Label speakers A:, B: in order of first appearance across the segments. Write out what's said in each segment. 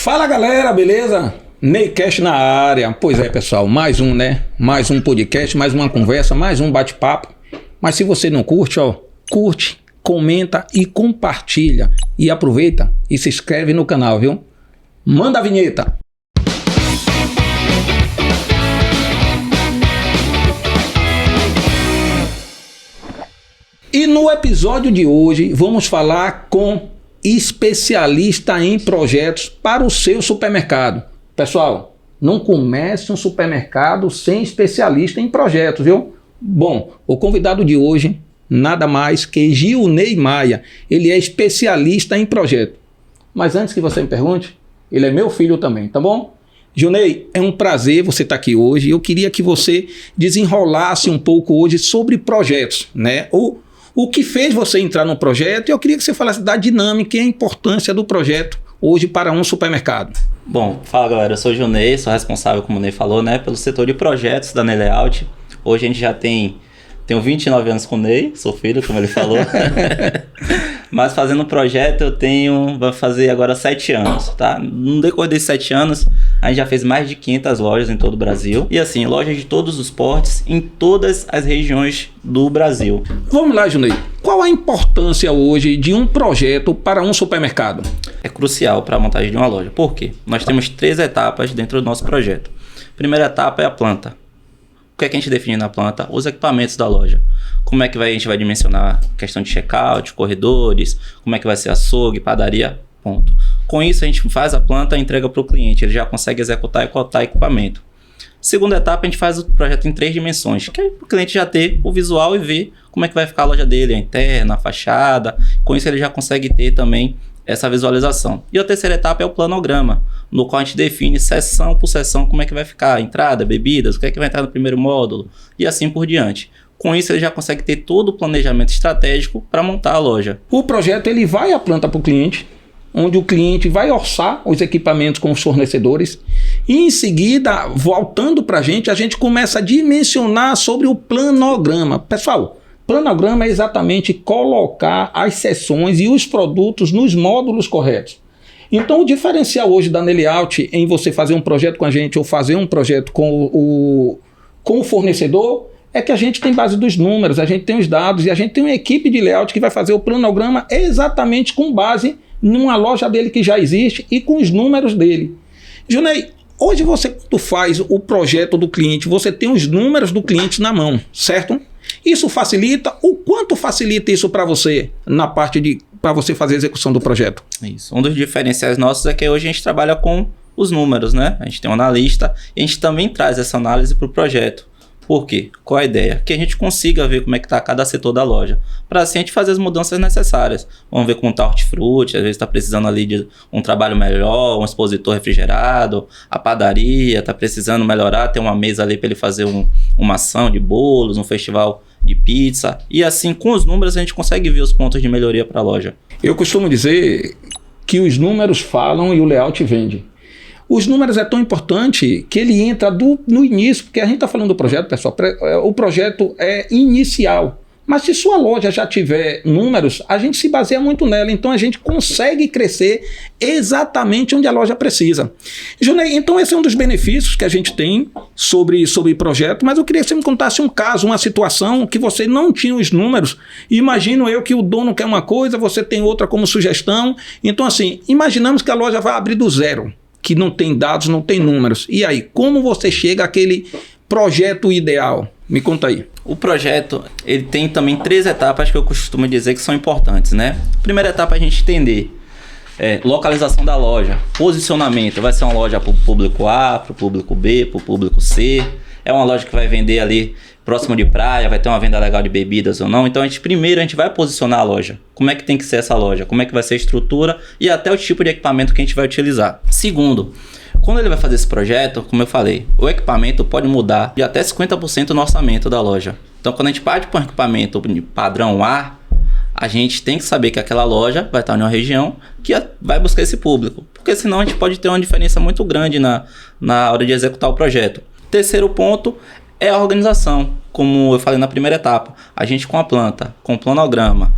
A: Fala galera, beleza? Neycast na área. Pois é, pessoal, mais um, né? Mais um podcast, mais uma conversa, mais um bate-papo. Mas se você não curte, curte, comenta e compartilha. E aproveita e se inscreve no canal, viu? Manda a vinheta! E no episódio de hoje vamos falar com especialista em projetos para o seu supermercado. Pessoal, não comece um supermercado sem especialista em projetos, viu? Bom, o convidado de hoje, nada mais que Gilney Maia. Ele é especialista em projeto. Mas antes que você me pergunte, ele é meu filho também, tá bom? Gilney, é um prazer você estar aqui hoje. Eu queria que você desenrolasse um pouco hoje sobre projetos, né? O que fez você entrar no projeto, e eu queria que você falasse da dinâmica e a importância do projeto hoje para um supermercado.
B: Bom, fala galera, eu sou o Gilney, sou responsável, como o Ney falou, né, pelo setor de projetos da Ney Layout. Hoje a gente já tenho 29 anos com o Ney, sou filho, como ele falou. Mas fazendo projeto vai fazer agora 7 anos, tá? No decorrer desses 7 anos, a gente já fez mais de 500 lojas em todo o Brasil. E assim, lojas de todos os portes, em todas as regiões do Brasil.
A: Vamos lá, Gilney. Qual a importância hoje de um projeto para um supermercado?
B: É crucial para a montagem de uma loja. Por quê? Nós temos 3 etapas dentro do nosso projeto. Primeira etapa é a planta. O que é que a gente define na planta? Os equipamentos da loja. Como é que a gente vai dimensionar a questão de checkout, corredores, como é que vai ser açougue, padaria, ponto. Com isso a gente faz a planta e entrega para o cliente, ele já consegue executar e cotar equipamento. Segunda etapa, a gente faz o projeto em 3 dimensões, que é para o cliente já ter o visual e ver como é que vai ficar a loja dele, a interna, a fachada. Com isso ele já consegue ter também essa visualização. E a terceira etapa é o planograma, no qual a gente define seção por seção como é que vai ficar, entrada, bebidas, o que é que vai entrar no primeiro módulo e assim por diante. Com isso ele já consegue ter todo o planejamento estratégico para montar a loja.
A: O projeto ele vai à planta para o cliente, onde o cliente vai orçar os equipamentos com os fornecedores e em seguida, voltando para a gente começa a dimensionar sobre o planograma. Pessoal, planograma é exatamente colocar as seções e os produtos nos módulos corretos. Então o diferencial hoje da Ney Layout em você fazer um projeto com a gente ou fazer um projeto com o fornecedor é que a gente tem base dos números, a gente tem os dados e a gente tem uma equipe de layout que vai fazer o planograma exatamente com base numa loja dele que já existe e com os números dele. Gilney, hoje você quando faz o projeto do cliente, você tem os números do cliente na mão, certo? Isso facilita? O quanto facilita isso para você na parte para você fazer a execução do projeto?
B: Isso. Um dos diferenciais nossos é que hoje a gente trabalha com os números, né? A gente tem um analista e a gente também traz essa análise para o projeto. Por quê? Qual a ideia? Que a gente consiga ver como é que está cada setor da loja. Para assim a gente fazer as mudanças necessárias. Vamos ver como está hortifruti, às vezes está precisando ali de um trabalho melhor, um expositor refrigerado, a padaria está precisando melhorar, tem uma mesa ali para ele fazer uma ação de bolos, um festival de pizza. E assim, com os números, a gente consegue ver os pontos de melhoria para a loja.
A: Eu costumo dizer que os números falam e o layout vende. Os números é tão importante que ele entra no início, porque a gente está falando do projeto, pessoal, o projeto é inicial. Mas se sua loja já tiver números, a gente se baseia muito nela, então a gente consegue crescer exatamente onde a loja precisa. Gilney, então esse é um dos benefícios que a gente tem sobre projeto, mas eu queria que você me contasse um caso, uma situação que você não tinha os números. Imagino eu que o dono quer uma coisa, você tem outra como sugestão. Então assim, imaginamos que a loja vai abrir do zero, que não tem dados, não tem números. E aí, como você chega àquele projeto ideal? Me conta aí.
B: O projeto, ele tem também 3 etapas que eu costumo dizer que são importantes, né? Primeira etapa é a gente entender localização da loja, posicionamento. Vai ser uma loja para o público A, para o público B, para o público C. É uma loja que vai vender ali próximo de praia, vai ter uma venda legal de bebidas ou não. Então, primeiro a gente vai posicionar a loja. Como é que tem que ser essa loja? Como é que vai ser a estrutura e até o tipo de equipamento que a gente vai utilizar. Segundo, quando ele vai fazer esse projeto, como eu falei, o equipamento pode mudar de até 50% no orçamento da loja. Então, quando a gente parte para um equipamento padrão A, a gente tem que saber que aquela loja vai estar em uma região que vai buscar esse público. Porque senão a gente pode ter uma diferença muito grande na hora de executar o projeto. Terceiro ponto é a organização, como eu falei na primeira etapa. A gente com a planta, com o planograma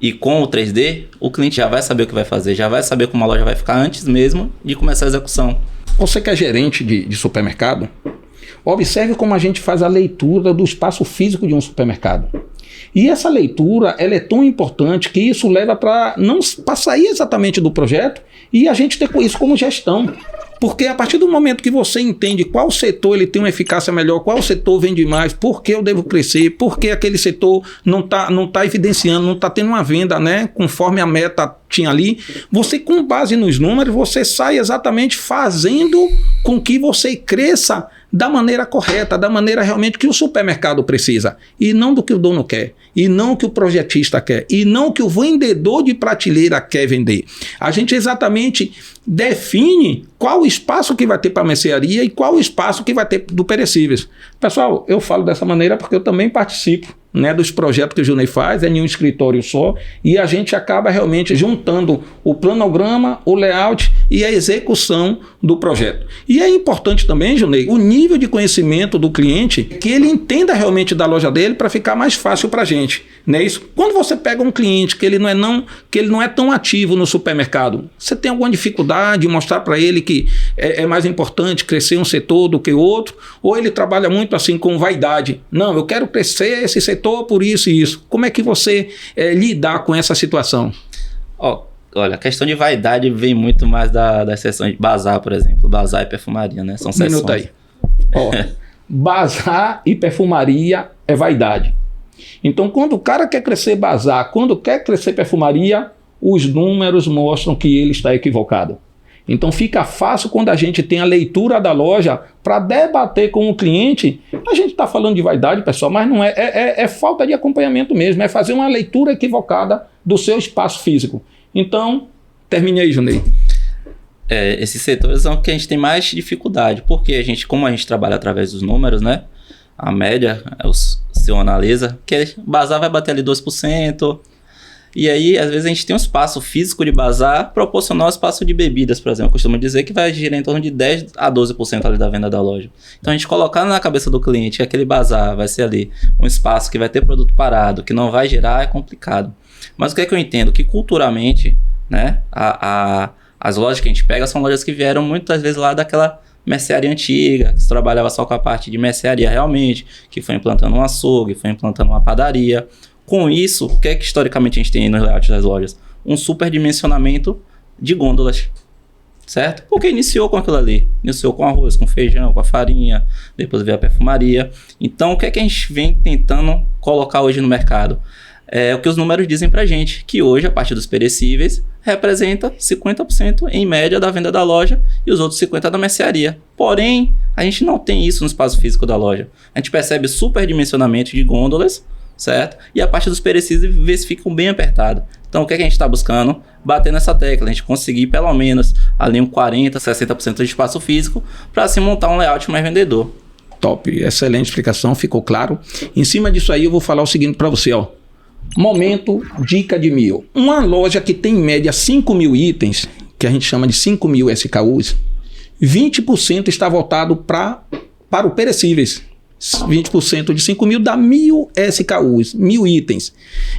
B: e com o 3D, o cliente já vai saber o que vai fazer, já vai saber como a loja vai ficar antes mesmo de começar a execução.
A: Você que é gerente de supermercado, observe como a gente faz a leitura do espaço físico de um supermercado. E essa leitura ela é tão importante que isso leva para sair exatamente do projeto e a gente ter isso como gestão. Porque a partir do momento que você entende qual setor ele tem uma eficácia melhor, qual setor vende mais, por que eu devo crescer, por que aquele setor não tá evidenciando, não está tendo uma venda, né, conforme a meta tinha ali, você com base nos números, você sai exatamente fazendo com que você cresça da maneira correta, da maneira realmente que o supermercado precisa, e não do que o dono quer, e não o que o projetista quer, e não o que o vendedor de prateleira quer vender. A gente exatamente define qual o espaço que vai ter para a mercearia e qual o espaço que vai ter do perecíveis. Pessoal, eu falo dessa maneira porque eu também participo, né, dos projetos que o Junei faz, é em um escritório só, e a gente acaba realmente juntando o planograma, o layout e a execução do projeto. E é importante também, Junei, o nível de conhecimento do cliente, que ele entenda realmente da loja dele para ficar mais fácil para a gente. Não é isso? Quando você pega um cliente que ele não é tão ativo no supermercado, você tem alguma dificuldade em mostrar para ele que é mais importante crescer um setor do que outro, ou ele trabalha muito assim com vaidade. Não, eu quero crescer esse setor por isso e isso. Como é que você lidar com essa situação?
B: Olha, a questão de vaidade vem muito mais das sessões de bazar, por exemplo. Bazar e perfumaria, né? São sessões.
A: Minuto aí. Bazar e perfumaria é vaidade. Então, quando o cara quer crescer bazar, quando quer crescer perfumaria, os números mostram que ele está equivocado. Então fica fácil quando a gente tem a leitura da loja para debater com o cliente. A gente está falando de vaidade, pessoal, mas não é falta de acompanhamento mesmo, é fazer uma leitura equivocada do seu espaço físico. Então, termine aí, Junei.
B: Esses setores são que a gente tem mais dificuldade, porque como a gente trabalha através dos números, né? A média, o seu analisa, que bazar vai bater ali 2%. E aí, às vezes, a gente tem um espaço físico de bazar proporcional ao espaço de bebidas, por exemplo. Eu costumo dizer que vai girar em torno de 10% a 12% ali da venda da loja. Então, a gente colocar na cabeça do cliente que aquele bazar vai ser ali um espaço que vai ter produto parado, que não vai gerar, é complicado. Mas o que é que eu entendo? Que culturalmente, né, as lojas que a gente pega são lojas que vieram muitas vezes lá daquela mercearia antiga, que se trabalhava só com a parte de mercearia realmente, que foi implantando um açougue, foi implantando uma padaria. Com isso, o que é que historicamente a gente tem nos layouts das lojas? Um superdimensionamento de gôndolas, certo? Porque iniciou com aquilo ali. Iniciou com arroz, com feijão, com a farinha, depois veio a perfumaria. Então, o que é que a gente vem tentando colocar hoje no mercado? É o que os números dizem pra gente, que hoje a parte dos perecíveis representa 50% em média da venda da loja e os outros 50% da mercearia. Porém, a gente não tem isso no espaço físico da loja. A gente percebe superdimensionamento de gôndolas, certo? E a parte dos perecíveis ficam bem apertados. Então, o que é que a gente está buscando? Bater nessa tecla, a gente conseguir pelo menos ali um 40%, 60% de espaço físico para se montar um layout mais vendedor.
A: Top, excelente explicação, ficou claro. Em cima disso aí eu vou falar o seguinte para você, ó. Momento, dica de 1000. Uma loja que tem em média 5.000 itens, que a gente chama de 5.000 SKUs, 20% está voltado para o perecíveis. 20% de 5.000 dá 1.000 SKUs, 1.000 itens.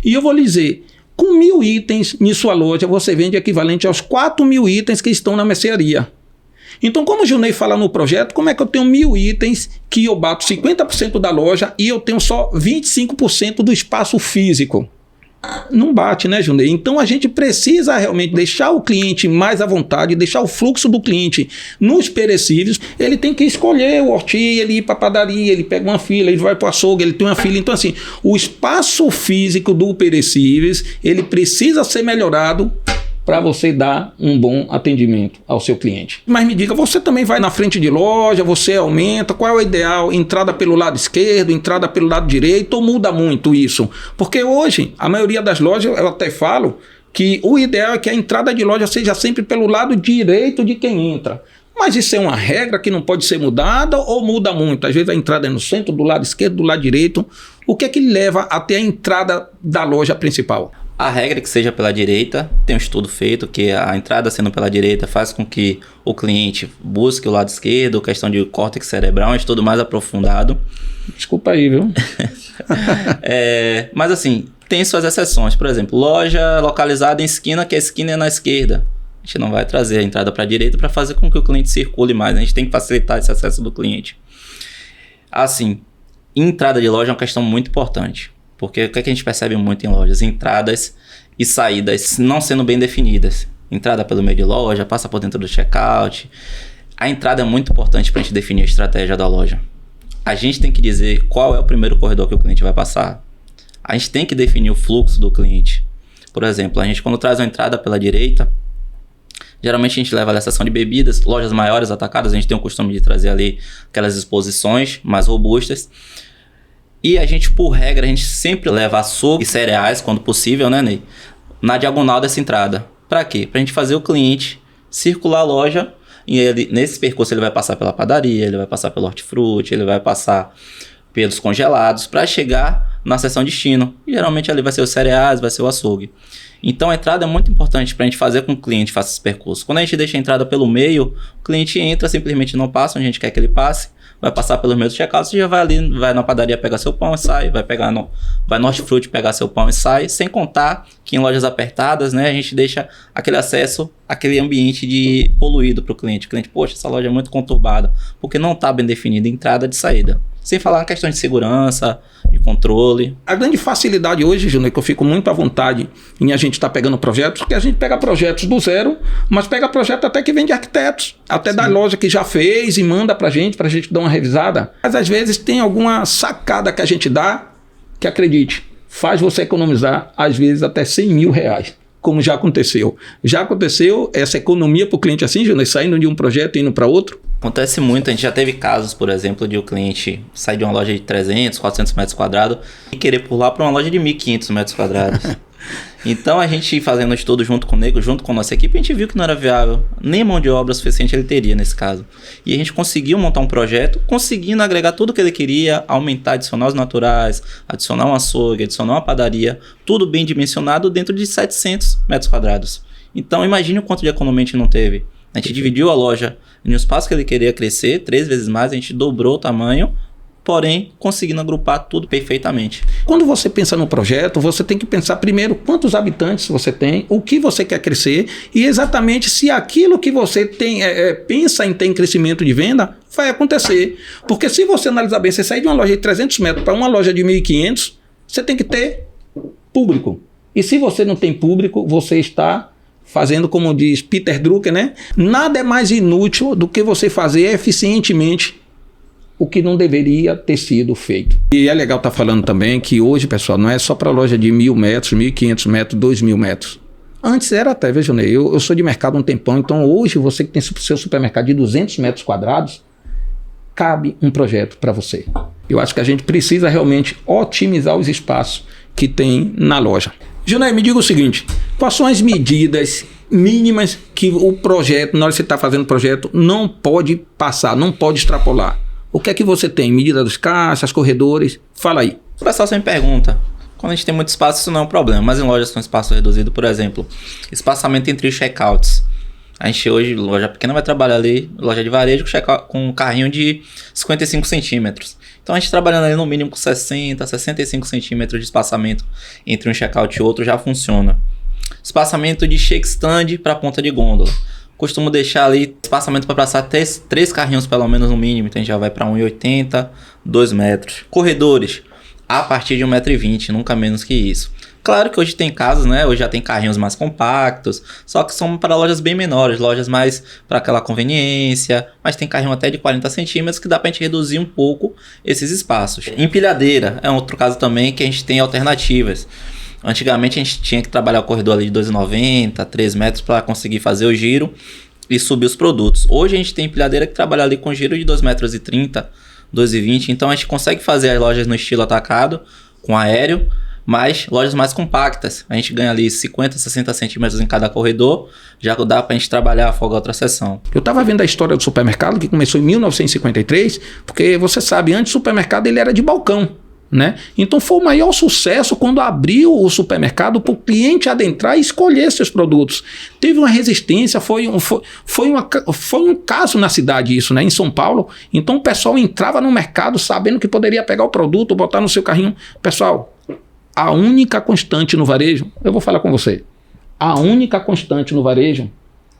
A: E eu vou lhe dizer, com 1.000 itens em sua loja, você vende equivalente aos 4.000 itens que estão na mercearia. Então, como o Junei fala no projeto, como é que eu tenho 1.000 itens que eu bato 50% da loja e eu tenho só 25% do espaço físico? Não bate, né, Junei? Então, a gente precisa realmente deixar o cliente mais à vontade, deixar o fluxo do cliente nos perecíveis. Ele tem que escolher o horti, ele ir para a padaria, ele pega uma fila, ele vai para o açougue, ele tem uma fila. Então, assim, o espaço físico do perecíveis, ele precisa ser melhorado para você dar um bom atendimento ao seu cliente. Mas me diga, você também vai na frente de loja, você aumenta, qual é o ideal? Entrada pelo lado esquerdo, entrada pelo lado direito, ou muda muito isso? Porque hoje, a maioria das lojas, eu até falo que o ideal é que a entrada de loja seja sempre pelo lado direito de quem entra. Mas isso é uma regra que não pode ser mudada ou muda muito? Às vezes a entrada é no centro, do lado esquerdo, do lado direito. O que é que leva até a entrada da loja principal?
B: A regra é que seja pela direita, tem um estudo feito que a entrada sendo pela direita faz com que o cliente busque o lado esquerdo, questão de córtex cerebral, um estudo mais aprofundado.
A: Desculpa aí, viu?
B: Mas assim, tem suas exceções. Por exemplo, loja localizada em esquina, que a esquina é na esquerda. A gente não vai trazer a entrada para a direita para fazer com que o cliente circule mais. A gente tem que facilitar esse acesso do cliente. Assim, entrada de loja é uma questão muito importante. Porque o que a gente percebe muito em lojas? Entradas e saídas não sendo bem definidas. Entrada pelo meio de loja, passa por dentro do checkout. A entrada é muito importante para a gente definir a estratégia da loja. A gente tem que dizer qual é o primeiro corredor que o cliente vai passar. A gente tem que definir o fluxo do cliente. Por exemplo, a gente quando traz uma entrada pela direita, geralmente a gente leva ali a seção de bebidas, lojas maiores, atacadas, a gente tem o costume de trazer ali aquelas exposições mais robustas. E a gente, por regra, a gente sempre leva açougue e cereais, quando possível, né, Ney? Na diagonal dessa entrada. Para quê? Para a gente fazer o cliente circular a loja e ele, nesse percurso ele vai passar pela padaria, ele vai passar pelo hortifruti, ele vai passar pelos congelados para chegar na seção destino. E geralmente ali vai ser os cereais, vai ser o açougue. Então a entrada é muito importante para a gente fazer com que o cliente faça esse percurso. Quando a gente deixa a entrada pelo meio, o cliente entra, simplesmente não passa onde a gente quer que ele passe, vai passar pelos meios do checkout, você já vai ali, vai na padaria pegar seu pão e sai, vai no hortifruti pegar seu pão e sai, sem contar que em lojas apertadas, né, a gente deixa aquele acesso, aquele ambiente de poluído para o cliente. O cliente, poxa, essa loja é muito conturbada, porque não está bem definida entrada e saída. Sem falar na questão de segurança, de controle.
A: A grande facilidade hoje, Júnior, que eu fico muito à vontade em a gente estar pegando projetos, porque a gente pega projetos do zero, mas pega projeto até que vem de arquitetos, até da loja que já fez e manda pra gente dar uma revisada. Mas às vezes tem alguma sacada que a gente dá, que acredite, faz você economizar às vezes até 100 mil reais. Como já aconteceu. Já aconteceu essa economia para o cliente assim, Júnior, saindo de um projeto e indo para outro?
B: Acontece muito. A gente já teve casos, por exemplo, de o cliente sair de uma loja de 300, 400 metros quadrados e querer pular para uma loja de 1.500 metros quadrados. Então, a gente fazendo estudo junto com o Nego, junto com a nossa equipe, a gente viu que não era viável. Nem mão de obra suficiente ele teria nesse caso. E a gente conseguiu montar um projeto, conseguindo agregar tudo que ele queria, aumentar, adicionar os naturais, adicionar um açougue, adicionar uma padaria, tudo bem dimensionado dentro de 700 metros quadrados. Então, imagine o quanto de economia a gente não teve. A gente dividiu a loja em um espaço que ele queria crescer, 3 vezes mais, a gente dobrou o tamanho, porém conseguindo agrupar tudo perfeitamente.
A: Quando você pensa no projeto, você tem que pensar primeiro quantos habitantes você tem, o que você quer crescer e exatamente se aquilo que você tem, pensa em ter em crescimento de venda vai acontecer. Porque se você analisar bem, você sair de uma loja de 300 metros para uma loja de 1.500, você tem que ter público. E se você não tem público, você está fazendo, como diz Peter Drucker, né? Nada é mais inútil do que você fazer eficientemente o que não deveria ter sido feito. E é legal estar falando também que hoje, pessoal, não é só para loja de 1.000 metros, 1.500 metros, 2.000 metros. Antes era até, veja, eu sou de mercado há um tempão, então hoje você que tem seu supermercado de 200 metros quadrados, cabe um projeto para você. Eu acho que a gente precisa realmente otimizar os espaços que tem na loja. Júnior, me diga o seguinte, quais são as medidas mínimas que o projeto, na hora que você está fazendo o projeto, não pode passar, não pode extrapolar? O que é que você tem? Medida dos caixas, corredores? Fala aí.
B: O pessoal sempre pergunta. Quando a gente tem muito espaço, isso não é um problema. Mas em lojas com espaço reduzido, por exemplo, espaçamento entre checkouts. A gente hoje, loja pequena, vai trabalhar ali, loja de varejo, com um carrinho de 55 centímetros. Então a gente trabalhando ali no mínimo com 60, 65 centímetros de espaçamento entre um checkout e outro já funciona. Espaçamento de shake stand para ponta de gôndola. Costumo deixar ali espaçamento para passar 3 carrinhos pelo menos no mínimo, então a gente já vai para 1,80, 2 metros. Corredores, a partir de 1,20 m, nunca menos que isso. Claro que hoje tem casos, né? Hoje já tem carrinhos mais compactos, só que são para lojas bem menores, lojas mais para aquela conveniência, mas tem carrinho até de 40 centímetros que dá para a gente reduzir um pouco esses espaços. Empilhadeira é um outro caso também que a gente tem alternativas. Antigamente a gente tinha que trabalhar o corredor ali de 2,90, 3 metros para conseguir fazer o giro e subir os produtos. Hoje a gente tem empilhadeira que trabalha ali com giro de 2,30 metros, 2,20 m, então a gente consegue fazer as lojas no estilo atacado, com aéreo, mas lojas mais compactas. A gente ganha ali 50, 60 centímetros em cada corredor, já dá para a gente trabalhar a folga outra seção.
A: Eu estava vendo a história do supermercado, que começou em 1953, porque você sabe, antes o supermercado ele era de balcão, né? Então foi o maior sucesso quando abriu o supermercado para o cliente adentrar e escolher seus produtos. Teve uma resistência, foi um caso na cidade isso, né? Em São Paulo. Então o pessoal entrava no mercado sabendo que poderia pegar o produto, botar no seu carrinho. Pessoal, a única constante no varejo, eu vou falar com você, a única constante no varejo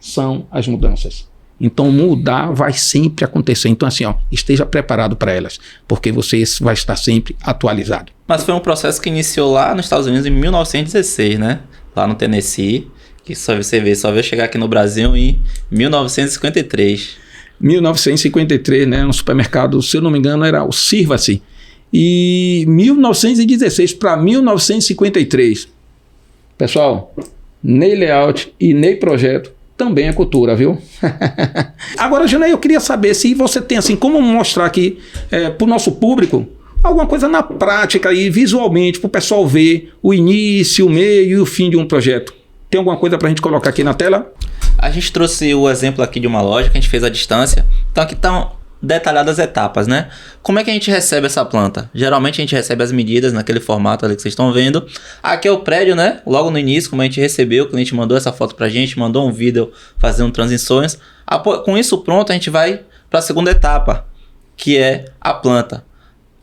A: são as mudanças. Então, mudar vai sempre acontecer. Então, assim, esteja preparado para elas, porque você vai estar sempre atualizado.
B: Mas foi um processo que iniciou lá nos Estados Unidos em 1916, né? Lá no Tennessee, que só veio chegar aqui no Brasil em 1953.
A: 1953, né? Um supermercado, se eu não me engano, era o Sirva-se. E 1916 para 1953. Pessoal, Ney Layout e Ney Projeto também é cultura, viu? Agora, Junei, eu queria saber se você tem, assim, como mostrar aqui para o nosso público alguma coisa na prática e visualmente, para o pessoal ver o início, o meio e o fim de um projeto. Tem alguma coisa para a gente colocar aqui na tela?
B: A gente trouxe o exemplo aqui de uma loja que a gente fez à distância. Então aqui estão detalhadas as etapas, né? Como é que a gente recebe essa planta? Geralmente a gente recebe as medidas naquele formato ali que vocês estão vendo. Aqui é o prédio, né? Logo no início, como a gente recebeu, o cliente mandou essa foto pra gente, mandou um vídeo fazendo transições. Com isso pronto, a gente vai para a segunda etapa, que é a planta.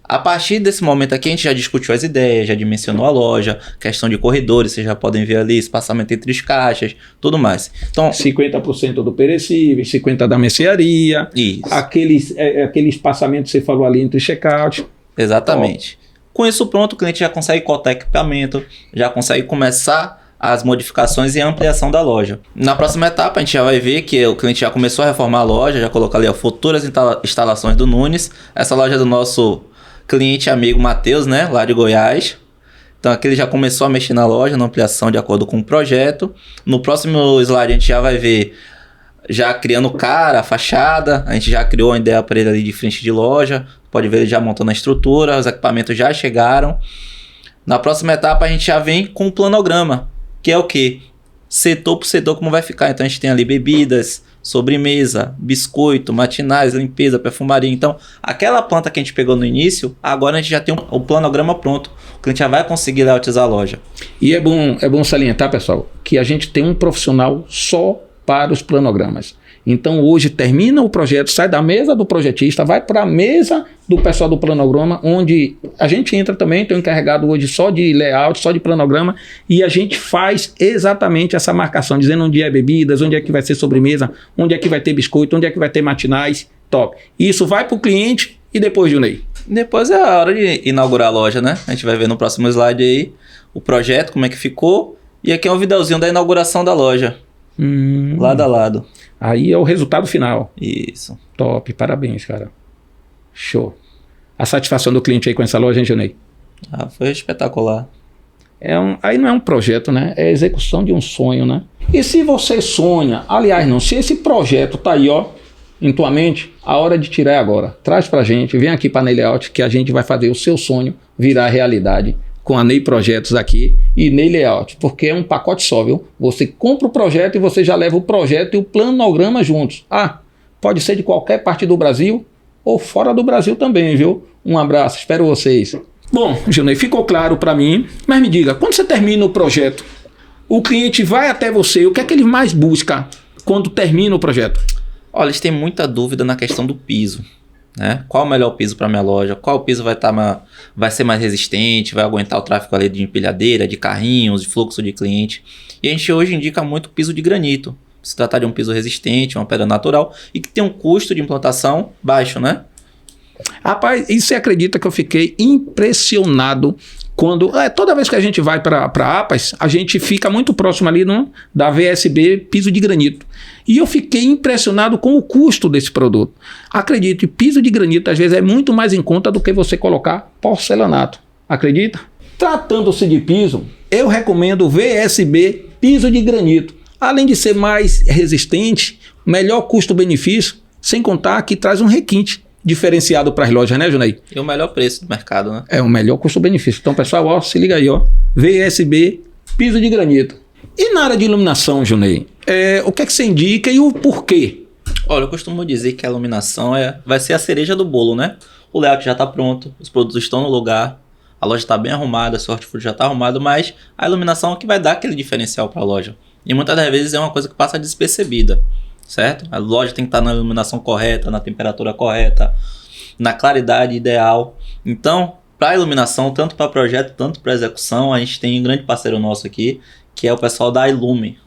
B: A partir desse momento aqui, a gente já discutiu as ideias, já dimensionou a loja, questão de corredores, vocês já podem ver ali, espaçamento entre as caixas, tudo mais. Então,
A: 50% do perecível, 50% da mercearia, aquele espaçamento que você falou ali entre check-out.
B: Exatamente. Com isso pronto, o cliente já consegue cotar equipamento, já consegue começar as modificações e a ampliação da loja. Na próxima etapa, a gente já vai ver que o cliente já começou a reformar a loja, já colocou ali as futuras instalações do Nunes. Essa loja é do nosso cliente amigo Matheus, né, lá de Goiás. Então aqui ele já começou a mexer na loja, na ampliação de acordo com o projeto. No próximo slide a gente já vai ver, já criando cara, a fachada. A gente já criou uma ideia para ele ali de frente de loja. Pode ver ele já montando a estrutura, os equipamentos já chegaram. Na próxima etapa a gente já vem com o planograma, que é o quê? Setor por setor como vai ficar. Então a gente tem ali bebidas, sobremesa, biscoito, matinais, limpeza, perfumaria. Então, aquela planta que a gente pegou no início, agora a gente já tem o planograma pronto. O cliente já vai conseguir layoutizar a loja.
A: E é bom salientar, pessoal, que a gente tem um profissional só para os planogramas. Então, hoje termina o projeto, sai da mesa do projetista, vai para a mesa do pessoal do planograma, onde a gente entra também, tem um encarregado hoje só de layout, só de planograma, e a gente faz exatamente essa marcação, dizendo onde é bebidas, onde é que vai ser sobremesa, onde é que vai ter biscoito, onde é que vai ter matinais, top. Isso vai para o cliente e depois, Junei?
B: Depois é a hora de inaugurar a loja, né? A gente vai ver no próximo slide aí o projeto, como é que ficou, e aqui é um videozinho da inauguração da loja, lado a lado.
A: Aí é o resultado final.
B: Isso.
A: Top, parabéns, cara. Show. A satisfação do cliente aí com essa loja, hein, Junei?
B: Foi espetacular.
A: Aí não é um projeto, né? É a execução de um sonho, né? E se você sonha, aliás, não, se esse projeto tá aí, em tua mente, a hora de tirar é agora. Traz pra gente, vem aqui pra Ney Layout, que a gente vai fazer o seu sonho virar realidade com a Ney Projetos aqui e Ney Layout, porque é um pacote só, viu? Você compra o projeto e você já leva o projeto e o planograma juntos. Pode ser de qualquer parte do Brasil ou fora do Brasil também, viu? Um abraço, espero vocês. Bom, Junei, ficou claro para mim, mas me diga, quando você termina o projeto, o cliente vai até você, o que é que ele mais busca quando termina o projeto?
B: Olha, eles têm muita dúvida na questão do piso. Né? Qual o melhor piso para minha loja? Qual piso vai ser mais resistente? Vai aguentar o tráfego ali de empilhadeira, de carrinhos, de fluxo de cliente? E a gente hoje indica muito piso de granito. Se tratar de um piso resistente, uma pedra natural e que tem um custo de implantação baixo, né?
A: Rapaz, e você acredita que eu fiquei impressionado quando... toda vez que a gente vai para APAS, a gente fica muito próximo ali da VSB piso de granito. E eu fiquei impressionado com o custo desse produto. Acredite, piso de granito às vezes é muito mais em conta do que você colocar porcelanato. Acredita? Tratando-se de piso, eu recomendo o VSB piso de granito. Além de ser mais resistente, melhor custo-benefício, sem contar que traz um requinte diferenciado para as lojas, né, Junei?
B: E o melhor preço do mercado, né?
A: É o melhor custo-benefício. Então, pessoal, se liga aí, VSB, piso de granito. E na área de iluminação, Junei, o que é que você indica e o porquê?
B: Olha, eu costumo dizer que a iluminação vai ser a cereja do bolo, né? O layout já está pronto, os produtos estão no lugar, a loja está bem arrumada, o hortifruti já está arrumado, mas a iluminação é que vai dar aquele diferencial para a loja. E muitas das vezes é uma coisa que passa despercebida, certo? A loja tem que estar na iluminação correta, na temperatura correta, na claridade ideal. Então, para iluminação, tanto para projeto, tanto para execução, a gente tem um grande parceiro nosso aqui, que é o pessoal da Ilume.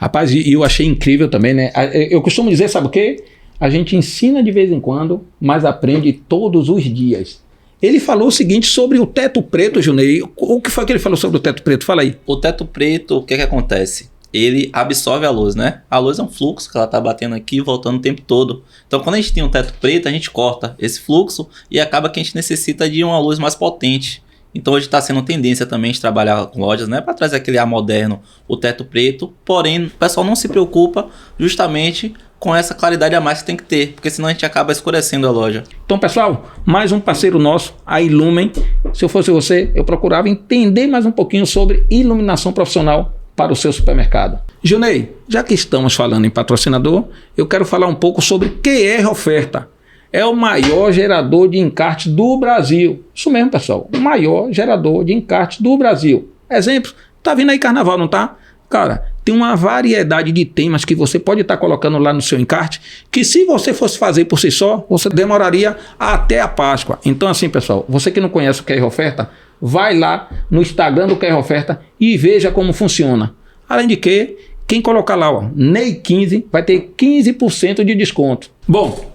A: Rapaz, e eu achei incrível também, né? Eu costumo dizer, sabe o quê? A gente ensina de vez em quando, mas aprende todos os dias. Ele falou o seguinte sobre o teto preto, Junei. O que foi que ele falou sobre o teto preto? Fala aí.
B: O teto preto, o que acontece? Ele absorve a luz, né? A luz é um fluxo que ela tá batendo aqui e voltando o tempo todo. Então, quando a gente tem um teto preto, a gente corta esse fluxo e acaba que a gente necessita de uma luz mais potente. Então, hoje está sendo tendência também de trabalhar com lojas, né? Para trazer aquele ar moderno, o teto preto. Porém, o pessoal não se preocupa justamente com essa claridade a mais que tem que ter, porque senão a gente acaba escurecendo a loja.
A: Então, pessoal, mais um parceiro nosso, a Ilumen. Se eu fosse você, eu procurava entender mais um pouquinho sobre iluminação profissional para o seu supermercado. Junei, já que estamos falando em patrocinador, eu quero falar um pouco sobre QR Oferta. É o maior gerador de encarte do Brasil. Isso mesmo, pessoal. O maior gerador de encarte do Brasil. Exemplo, tá vindo aí carnaval, não tá? Cara, tem uma variedade de temas que você pode estar colocando lá no seu encarte, que se você fosse fazer por si só, você demoraria até a Páscoa. Então assim, pessoal, você que não conhece o QR Oferta, vai lá no Instagram do QR Oferta e veja como funciona. Além de que, quem colocar lá, ó, NEI15, vai ter 15% de desconto. Bom,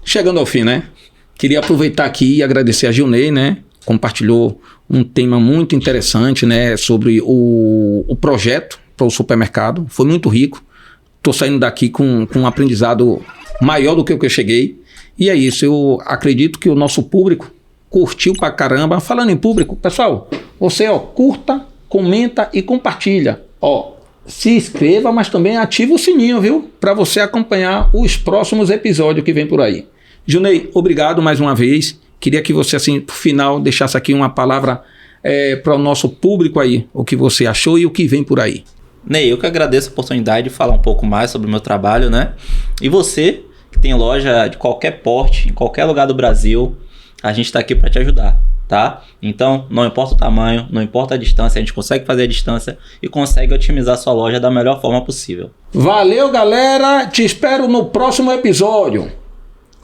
A: chegando ao fim, né? Queria aproveitar aqui e agradecer a Gilney, né? Compartilhou um tema muito interessante, né? Sobre o projeto para o supermercado. Foi muito rico. Estou saindo daqui com um aprendizado maior do que o que eu cheguei. E é isso. Eu acredito que o nosso público curtiu pra caramba. Falando em público, pessoal, você, ó, curta, comenta e compartilha. Ó, se inscreva, mas também ativa o sininho, viu? Para você acompanhar os próximos episódios que vem por aí. Junei, obrigado mais uma vez. Queria que você, assim, por final, deixasse aqui uma palavra para o nosso público aí, o que você achou e o que vem por aí.
B: Ney, eu que agradeço a oportunidade de falar um pouco mais sobre o meu trabalho, né? E você, que tem loja de qualquer porte, em qualquer lugar do Brasil, a gente está aqui para te ajudar, tá? Então, não importa o tamanho, não importa a distância, a gente consegue fazer a distância e consegue otimizar a sua loja da melhor forma possível.
A: Valeu, galera! Te espero no próximo episódio.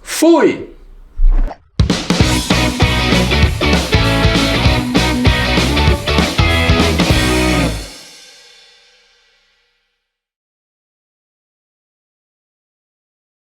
A: Fui!